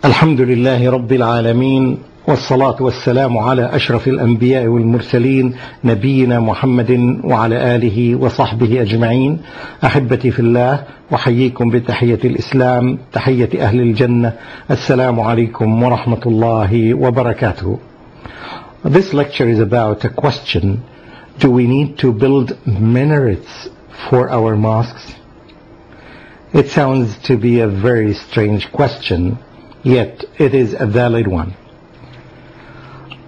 الحمد لله رب العالمين والصلاة والسلام على أشرف الأنبياء والمرسلين نبينا محمد وعلى آله وصحبه أجمعين. أحبتي في الله، وحييكم بتحية الإسلام، تحية أهل الجنة. السلام عليكم ورحمة الله وبركاته. This lecture is about a question: do we need to build minarets for our mosques? It sounds to be a very strange question, yet it is a valid one.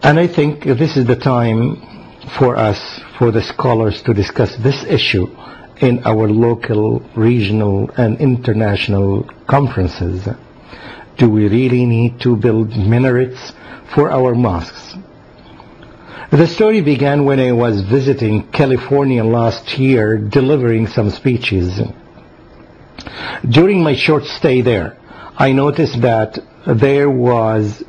And I think this is the time for us, for the scholars, to discuss this issue in our local, regional, and international conferences. Do we really need to build minarets for our mosques? The story began when I was visiting California last year, delivering some speeches. During my short stay there, I noticed that there was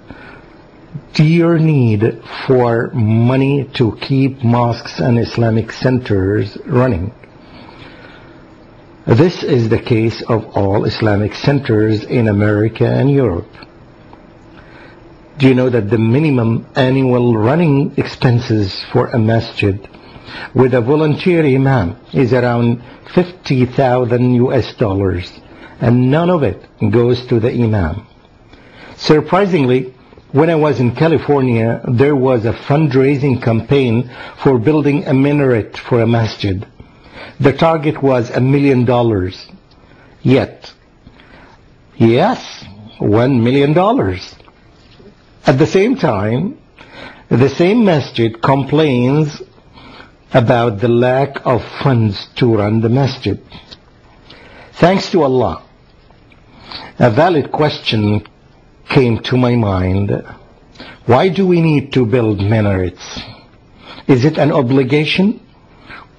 dire need for money to keep mosques and Islamic centers running. This is the case of all Islamic centers in America and Europe. Do you know that the minimum annual running expenses for a masjid with a volunteer imam is around $50,000, and none of it goes to the imam? Surprisingly, when I was in California, there was a fundraising campaign for building a minaret for a masjid. The target was $1 million. Yet, yes, $1 million. At the same time, the same masjid complains about the lack of funds to run the masjid. Thanks to Allah, a valid question came to my mind. Why do we need to build minarets? Is it an obligation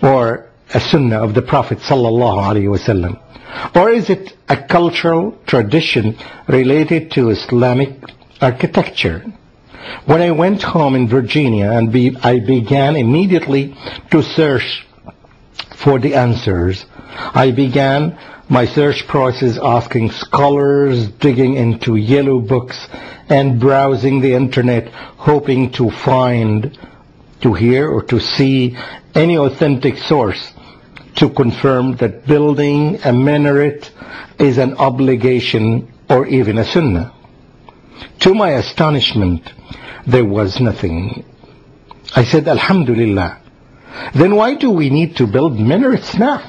or a sunnah of the Prophet sallallahu alaihi wasallam? Or is it a cultural tradition related to Islamic architecture? When I went home in Virginia and I began immediately to search for the answers, I began my search process asking scholars, digging into yellow books, and browsing the internet, hoping to find, to hear, or to see any authentic source to confirm that building a minaret is an obligation or even a sunnah. To my astonishment, there was nothing. I said, Alhamdulillah. Then why do we need to build minarets now?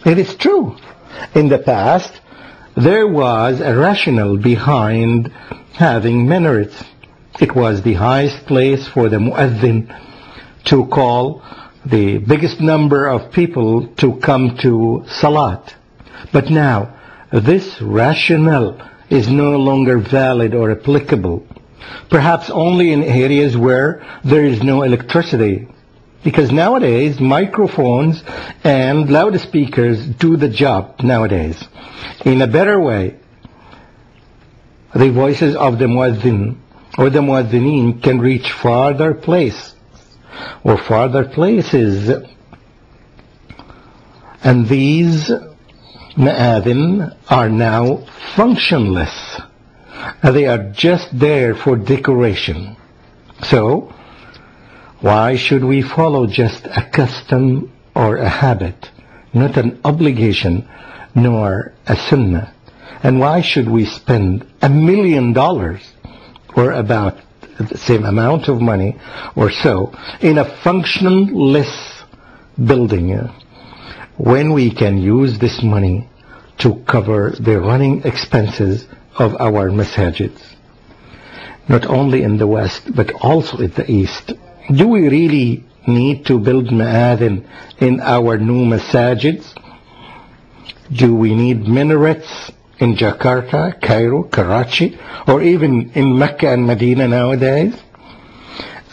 It is true. In the past, there was a rationale behind having minarets. It was the highest place for the muezzin to call the biggest number of people to come to salat. But now, this rationale is no longer valid or applicable. Perhaps only in areas where there is no electricity. Because nowadays, microphones and loudspeakers do the job nowadays. In a better way, the voices of the muezzin or the muezzinin can reach farther places. And these muezzin are now functionless. They are just there for decoration. So, why should we follow just a custom or a habit, not an obligation nor a sunnah? And why should we spend $1 million or about the same amount of money or so in a functionless building when we can use this money to cover the running expenses of our masajids? Not only in the West, but also in the East. Do we really need to build ma'adhin in our new masajids? Do we need minarets in Jakarta, Cairo, Karachi, or even in Mecca and Medina nowadays?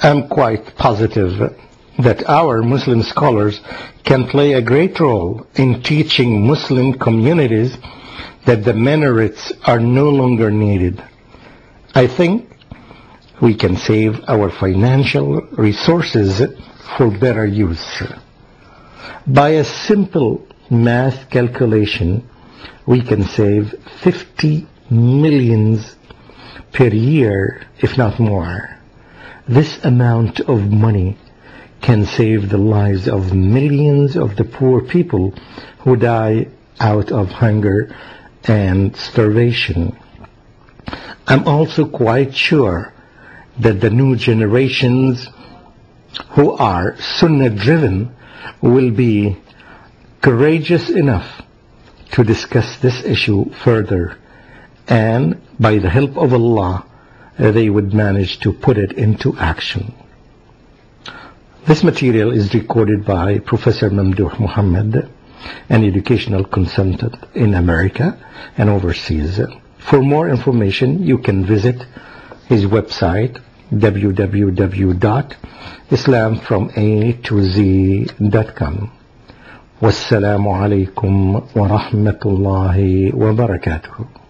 I'm quite positive that our Muslim scholars can play a great role in teaching Muslim communities that the minarets are no longer needed. I think we can save our financial resources for better use. By a simple math calculation, we can save $50 million per year, if not more. This amount of money can save the lives of millions of the poor people who die out of hunger and starvation. I'm also quite sure that the new generations who are Sunnah driven will be courageous enough to discuss this issue further, and by the help of Allah they would manage to put it into action. This material is recorded by Professor Mamdouh Mohamed, an educational consultant in America and overseas. For more information, you can visit his website www.islamfromatoz.com. Wassalamu alaikum wa rahmatullahi wa barakatuh.